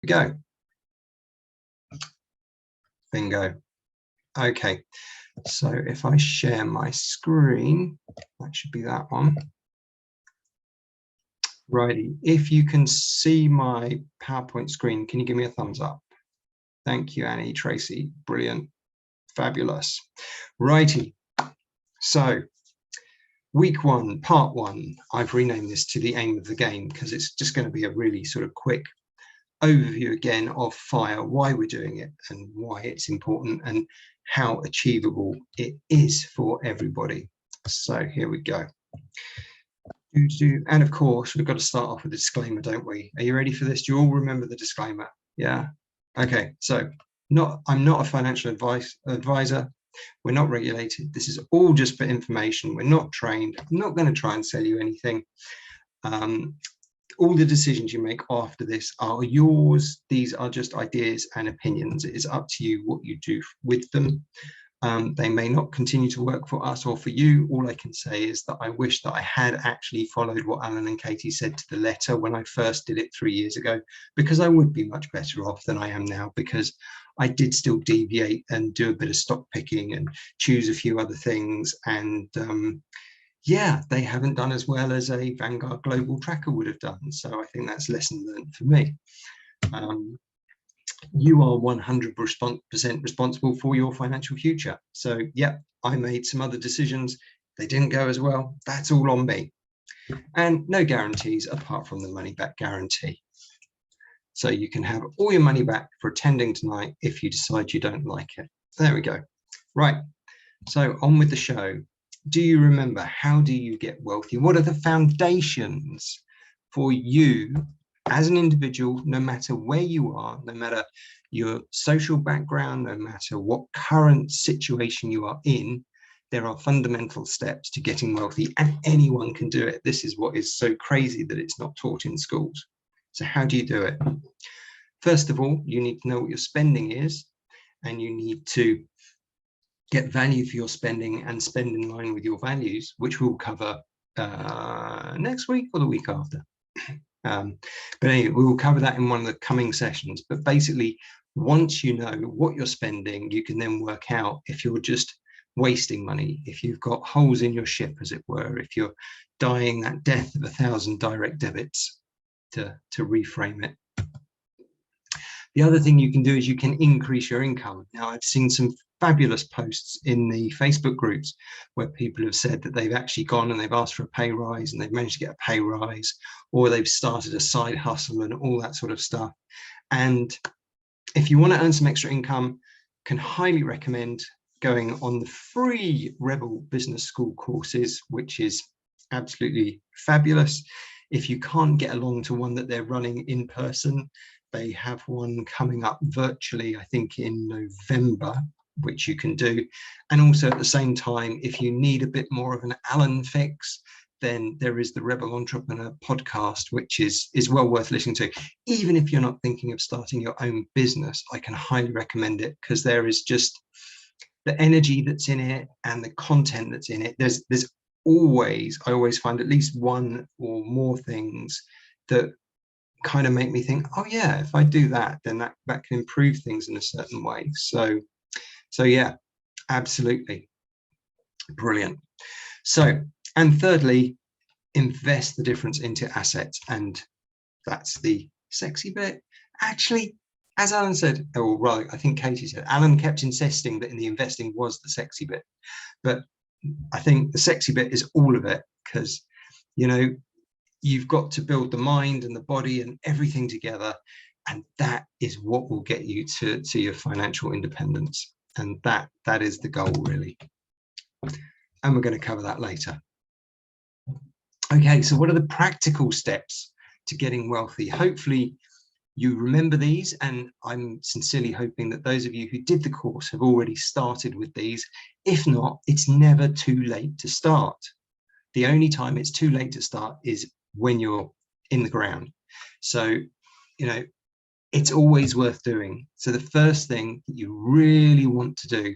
we go. Bingo. Okay, so if I share my screen, that should be that one. Righty, if you can see my PowerPoint screen, can you give me a thumbs up? Thank you, Annie, Tracy, brilliant, fabulous. Righty, so week 1, part 1, I've renamed this to the aim of the game because it's just going to be a really sort of quick overview again of FIRE, why we're doing it and why it's important and how achievable it is for everybody. So here we go. And of course, we've got to start off with a disclaimer, don't we? Are you ready for this? Do you all remember the disclaimer? Yeah. Okay. So I'm not a financial advisor. We're not regulated. This is all just for information. We're not trained. I'm not going to try and sell you anything. All the decisions you make after this are yours. These are just ideas and opinions. It is up to you what you do with them. They may not continue to work for us or for you. All I can say is that I wish that I had actually followed what Alan and Katie said to the letter when I first did it 3 years ago, because I would be much better off than I am now, because I did still deviate and do a bit of stock picking and choose a few other things. And yeah, they haven't done as well as a Vanguard Global Tracker would have done. So I think that's lesson learned for me. You are 100% responsible for your financial future. So yeah, I made some other decisions. They didn't go as well. That's all on me. And no guarantees apart from the money back guarantee. So you can have all your money back for attending tonight if you decide you don't like it. There we go. Right. So on with the show. Do you remember, how do you get wealthy? What are the foundations for you as an individual, no matter where you are, no matter your social background, no matter what current situation you are in? There are fundamental steps to getting wealthy, and anyone can do it. This is what is so crazy that it's not taught in schools. So how do you do it? First of all, you need to know what your spending is, and you need to get value for your spending and spend in line with your values, which we'll cover next week or the week after. But anyway, we will cover that in one of the coming sessions. But basically, once you know what you're spending, you can then work out if you're just wasting money, if you've got holes in your ship, as it were, if you're dying that death of 1,000 direct debits, to reframe it. The other thing you can do is you can increase your income. Now, I've seen some fabulous posts in the Facebook groups where people have said that they've actually gone and they've asked for a pay rise and they've managed to get a pay rise, or they've started a side hustle and all that sort of stuff. And if you want to earn some extra income, can highly recommend going on the free Rebel Business School courses, which is absolutely fabulous. If you can't get along to one that they're running in person, they have one coming up virtually, I think in November, which you can do. And also at the same time, if you need a bit more of an Alan fix, then there is the Rebel Entrepreneur podcast, which is well worth listening to. Even if you're not thinking of starting your own business, I can highly recommend it, because there is just the energy that's in it and the content that's in it. There's always, I always find at least one or more things that kind of make me think, oh yeah, if I do that, then that can improve things in a certain way. So yeah, absolutely brilliant. So, and thirdly, invest the difference into assets, and that's the sexy bit. Actually, as Alan said, or rather, I think Katie said, Alan kept insisting that in the investing was the sexy bit, but I think the sexy bit is all of it, because, you know, you've got to build the mind and the body and everything together, and that is what will get you to your financial independence, and that is the goal, really. And we're going to cover that later. Okay, so what are the practical steps to getting wealthy? Hopefully you remember these, and I'm sincerely hoping that those of you who did the course have already started with these. If not, it's never too late to start. The only time it's too late to start is when you're in the ground. So, you know, it's always worth doing. So the first thing that you really want to do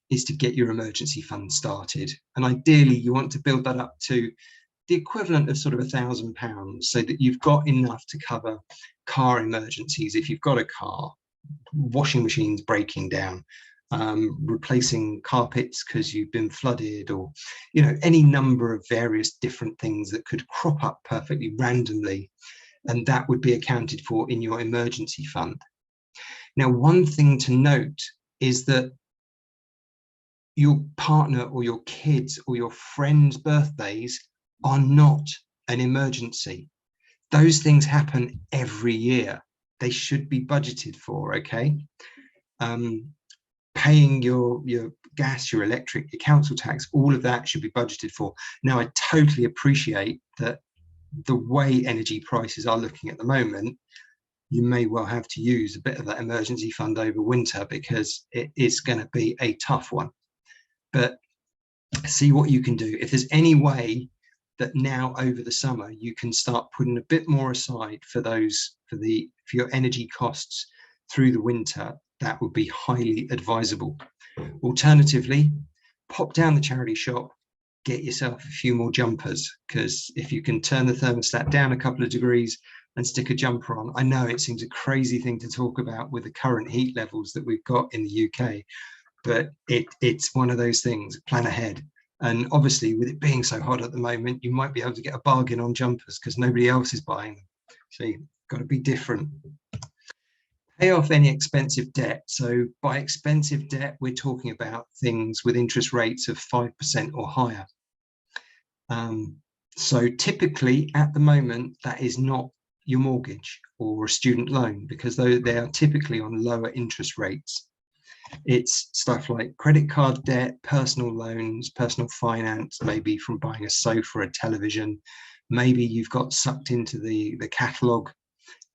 is to get your emergency fund started. And ideally, you want to build that up to the equivalent of sort of £1,000, so that you've got enough to cover car emergencies if you've got a car, washing machines breaking down, replacing carpets because you've been flooded, or any number of various different things that could crop up perfectly randomly, and that would be accounted for in your emergency fund. Now, one thing to note is that your partner or your kids or your friends' birthdays are not an emergency. Those things happen every year. They should be budgeted for, okay? Paying your gas, your electric, your council tax, all of that should be budgeted for. Now, I totally appreciate that the way energy prices are looking at the moment, you may well have to use a bit of that emergency fund over winter, because it is going to be a tough one. But see what you can do. If there's any way that now over the summer you can start putting a bit more aside for your energy costs through the winter, that would be highly advisable. Alternatively, pop down the charity shop, get yourself a few more jumpers, because if you can turn the thermostat down a couple of degrees and stick a jumper on, I know it seems a crazy thing to talk about with the current heat levels that we've got in the UK, but it's one of those things. Plan ahead. And obviously, with it being so hot at the moment, you might be able to get a bargain on jumpers because nobody else is buying them. So you've got to be different. Pay off any expensive debt. So by expensive debt, we're talking about things with interest rates of 5% or higher. So typically at the moment, that is not your mortgage or a student loan, because they are typically on lower interest rates. It's stuff like credit card debt, personal loans, personal finance, maybe from buying a sofa, a television. Maybe you've got sucked into the catalogue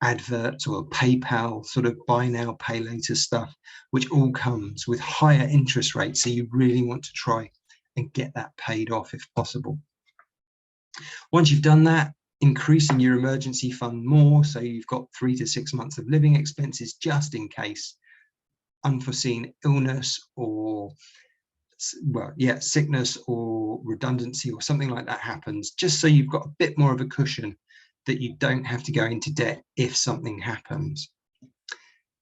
adverts, or PayPal sort of buy now, pay later stuff, which all comes with higher interest rates. So you really want to try and get that paid off if possible. Once you've done that, increasing your emergency fund more, so you've got 3 to 6 months of living expenses just in case unforeseen illness or sickness or redundancy or something like that happens, just so you've got a bit more of a cushion that you don't have to go into debt if something happens.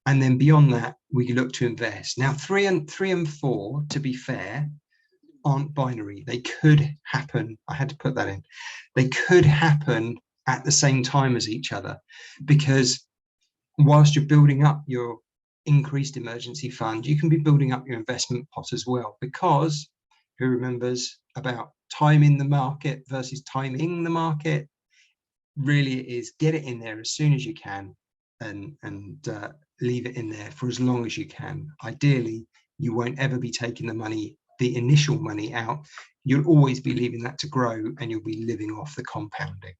And then beyond that, we look to invest. Now, 3 and 4, to be fair, aren't binary. They could happen. I had to put that in. They could happen at the same time as each other, because whilst you're building up your increased emergency fund, you can be building up your investment pot as well, because who remembers about timing the market versus timing the market? Really, it is get it in there as soon as you can and leave it in there for as long as you can. Ideally, you won't ever be taking the initial money out. You'll always be leaving that to grow, and you'll be living off the compounding.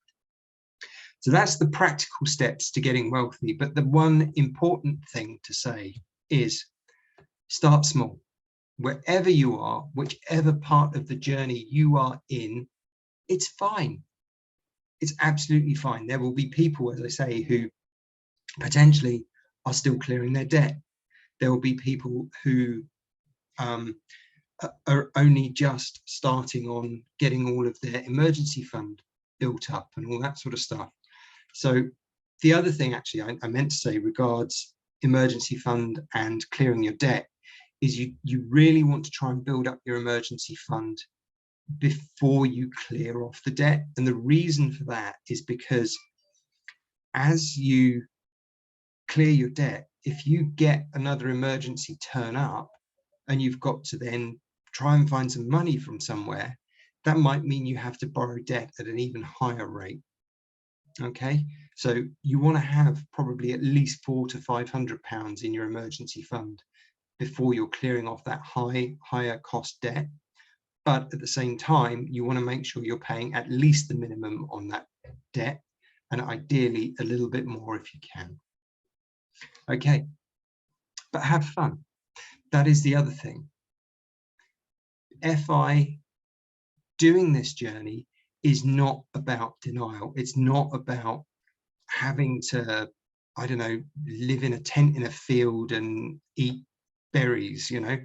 So that's the practical steps to getting wealthy. But the one important thing to say is start small. Wherever you are, whichever part of the journey you are in, it's fine. It's absolutely fine. There will be people, as I say, who potentially are still clearing their debt. There will be people who are only just starting on getting all of their emergency fund built up and all that sort of stuff. So the other thing actually I meant to say regards emergency fund and clearing your debt is you really want to try and build up your emergency fund before you clear off the debt. And the reason for that is because as you clear your debt, if you get another emergency turn up and you've got to then try and find some money from somewhere, that might mean you have to borrow debt at an even higher rate. Okay, so you want to have probably at least £400 to £500 in your emergency fund before you're clearing off that higher cost debt. But at the same time, you want to make sure you're paying at least the minimum on that debt, and ideally a little bit more if you can. Okay, but have fun. That is the other thing. FI doing this journey is not about denial. It's not about having to, I don't know, live in a tent in a field and eat berries, you know.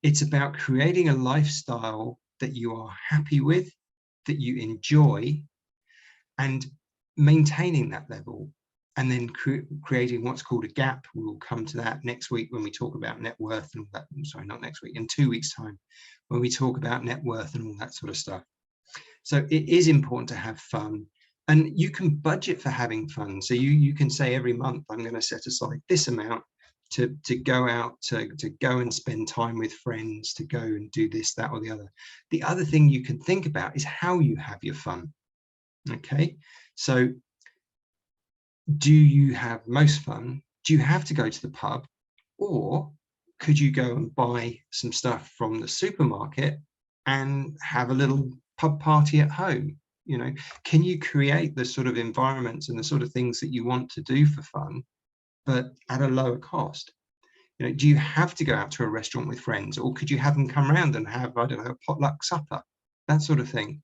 It's about creating a lifestyle that you are happy with, that you enjoy, and maintaining that level, and then creating what's called a gap. We'll come to that next week when we talk about net worth and all that. Sorry, not next week, in 2 weeks' time, when we talk about net worth and all that sort of stuff. So it is important to have fun, and you can budget for having fun. So you can say every month, I'm going to set aside this amount to go out, to go and spend time with friends, to go and do this, that, or the other. The other thing you can think about is how you have your fun. Okay, so do you have most fun? Do you have to go to the pub, or could you go and buy some stuff from the supermarket and have a little pub party at home? You know, can you create the sort of environments and the sort of things that you want to do for fun, but at a lower cost? You know, do you have to go out to a restaurant with friends, or could you have them come around and have, I don't know, a potluck supper, that sort of thing?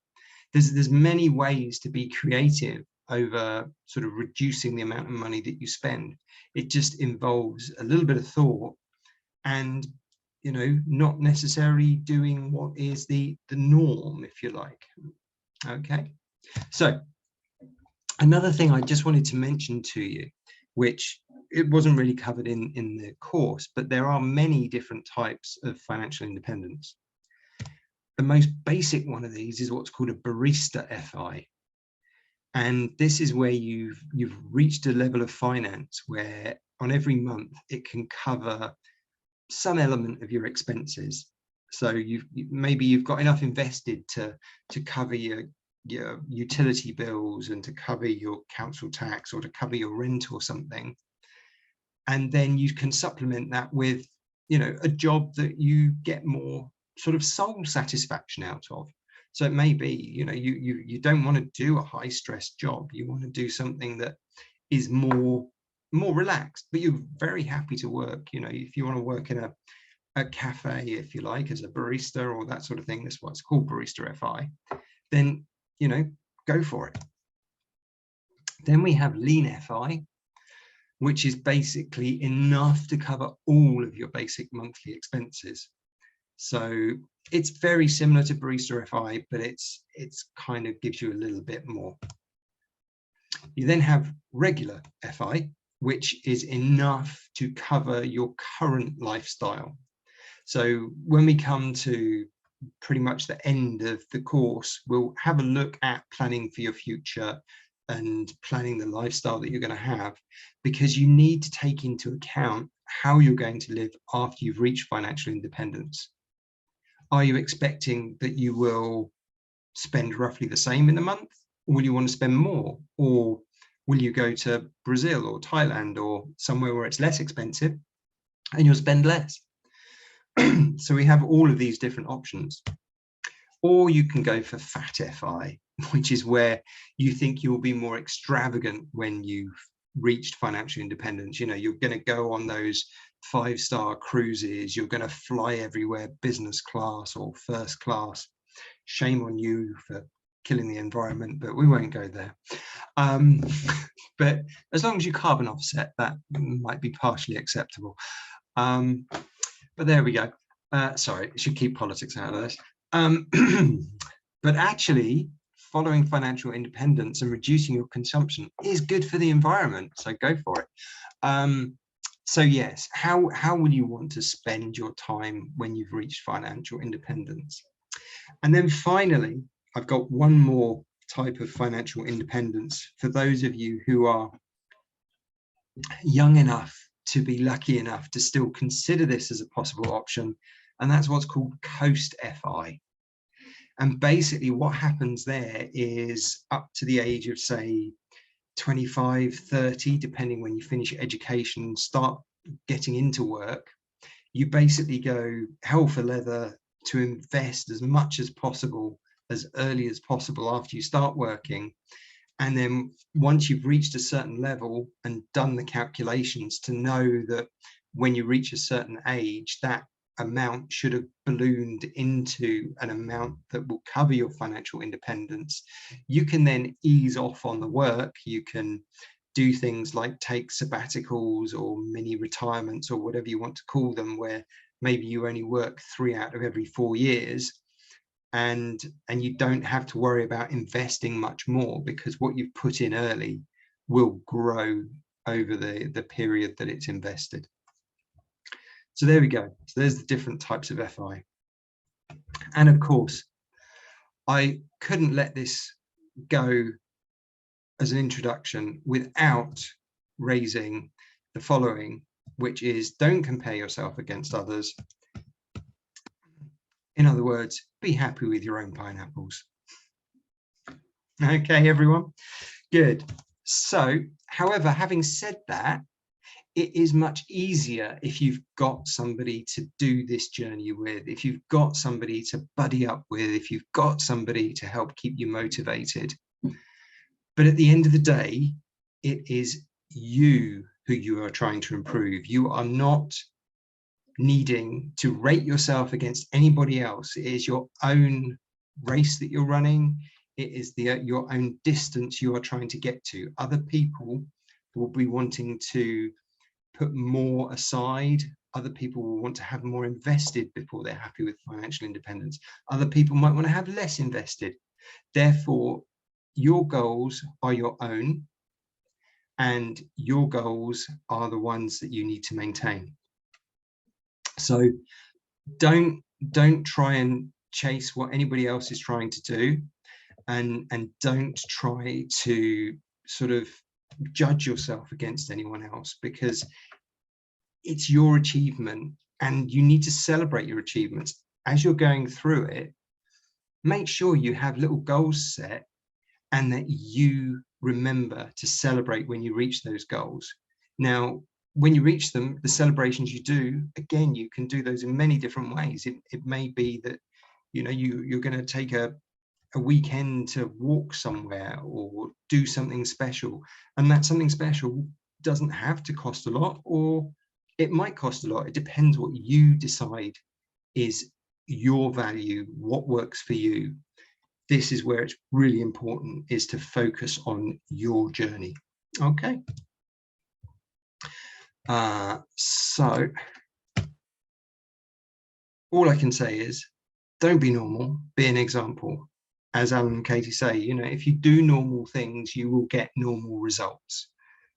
There's many ways to be creative over sort of reducing the amount of money that you spend. It just involves a little bit of thought, and, you know, not necessarily doing what is the norm, if you like. Okay, so another thing I just wanted to mention to you, which it wasn't really covered in the course, but there are many different types of financial independence. The most basic one of these is what's called a barista FI. And this is where you've reached a level of finance where on every month it can cover some element of your expenses. So maybe you've got enough invested to cover your utility bills and to cover your council tax or to cover your rent or something. And then you can supplement that with, you know, a job that you get more sort of soul satisfaction out of. So it may be, you know, you don't want to do a high stress job. You want to do something that is more relaxed, but you're very happy to work. You know, if you want to work in a cafe, if you like, as a barista or that sort of thing, that's why it's called barista FI, then, you know, go for it. Then we have lean FI, which is basically enough to cover all of your basic monthly expenses. So it's very similar to barista FI, but it's kind of gives you a little bit more. You then have regular FI, which is enough to cover your current lifestyle. So when we come to pretty much the end of the course, we'll have a look at planning for your future and planning the lifestyle that you're going to have, because you need to take into account how you're going to live after you've reached financial independence. Are you expecting that you will spend roughly the same in a month? Or will you want to spend more? Or will you go to Brazil or Thailand or somewhere where it's less expensive and you'll spend less? So we have all of these different options. Or you can go for fat FI, which is where you think you'll be more extravagant when you've reached financial independence. You know, you're going to go on those 5-star cruises, you're going to fly everywhere business class or first class. Shame on you for killing the environment, but we won't go there. But as long as you carbon offset, that might be partially acceptable. But there we go. Sorry, I should keep politics out of this. But actually, following financial independence and reducing your consumption is good for the environment, so go for it. So yes, how will you want to spend your time when you've reached financial independence? And then finally, I've got one more type of financial independence for those of you who are young enough to be lucky enough to still consider this as a possible option, and that's what's called Coast FI. And basically what happens there is up to the age of, say, 25, 30, depending when you finish your education, start getting into work, you basically go hell for leather to invest as much as possible as early as possible after you start working. And then once you've reached a certain level and done the calculations to know that when you reach a certain age, that amount should have ballooned into an amount that will cover your financial independence, you can then ease off on the work. You can do things like take sabbaticals or mini retirements or whatever you want to call them, where maybe you only work 3 out of every 4 years, and you don't have to worry about investing much more, because what you've put in early will grow over the period that it's invested. So there we go. So there's the different types of FI. And of course, I couldn't let this go as an introduction without raising the following, which is don't compare yourself against others. In other words, be happy with your own pineapples. Okay, everyone, good. So, however, having said that, it is much easier if you've got somebody to do this journey with, if you've got somebody to buddy up with, if you've got somebody to help keep you motivated. But at the end of the day, it is you who you are trying to improve. You are not needing to rate yourself against anybody else. It is your own race that you're running. It is your own distance you are trying to get to. Other people will be wanting to put more aside. Other people will want to have more invested before they're happy with financial independence. Other people might want to have less invested. Therefore, your goals are your own, and your goals are the ones that you need to maintain. So don't try and chase what anybody else is trying to do, and don't try to sort of judge yourself against anyone else, because it's your achievement and you need to celebrate your achievements. As you're going through it, make sure you have little goals set and that you remember to celebrate when you reach those goals. Now, when you reach them, the celebrations you do, again, you can do those in many different ways. It may be that, you know, you're going to take a weekend to walk somewhere or do something special, and that something special doesn't have to cost a lot, or it might cost a lot. It depends what you decide is your value, what works for you. This is where it's really important, is to focus on your journey. Okay. So all I can say is don't be normal, be an example. As Alan and Katie say, you know, if you do normal things, you will get normal results.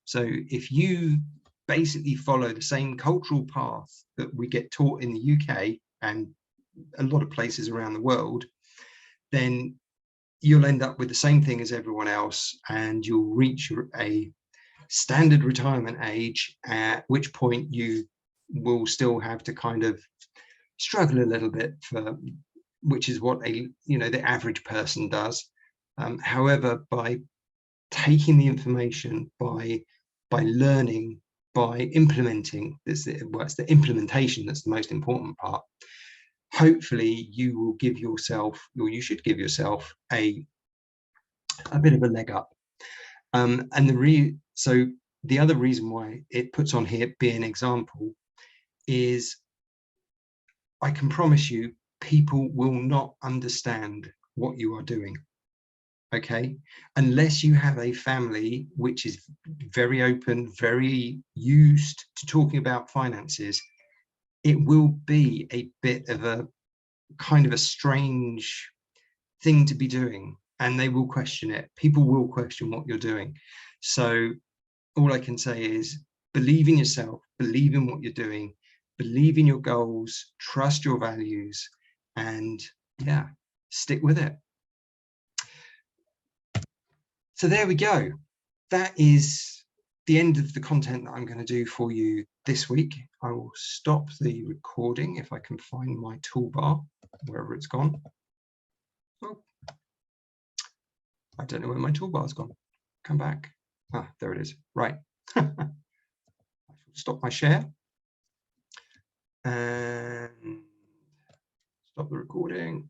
So if you basically follow the same cultural path that we get taught in the UK and a lot of places around the world, then you'll end up with the same thing as everyone else, and you'll reach a standard retirement age, at which point you will still have to kind of struggle a little bit, for which is what the average person does. However, by taking the information, by learning, by implementing, it's the implementation that's the most important part. Hopefully you will give yourself, or you should give yourself, a bit of a leg up. And so the other reason why it puts on here, be an example, is I can promise you people will not understand what you are doing, okay, unless you have a family which is very open, very used to talking about finances. It will be a bit of a kind of a strange thing to be doing, and they will question it. People will question what you're doing. So all I can say is believe in yourself, believe in what you're doing, believe in your goals, trust your values, and yeah, stick with it. So there we go. That is the end of the content that I'm going to do for you this week. I will stop the recording if I can find my toolbar, wherever it's gone. Oh, I don't know where my toolbar's gone. Come back. Ah, there it is. Right. I shall stop my share and stop the recording.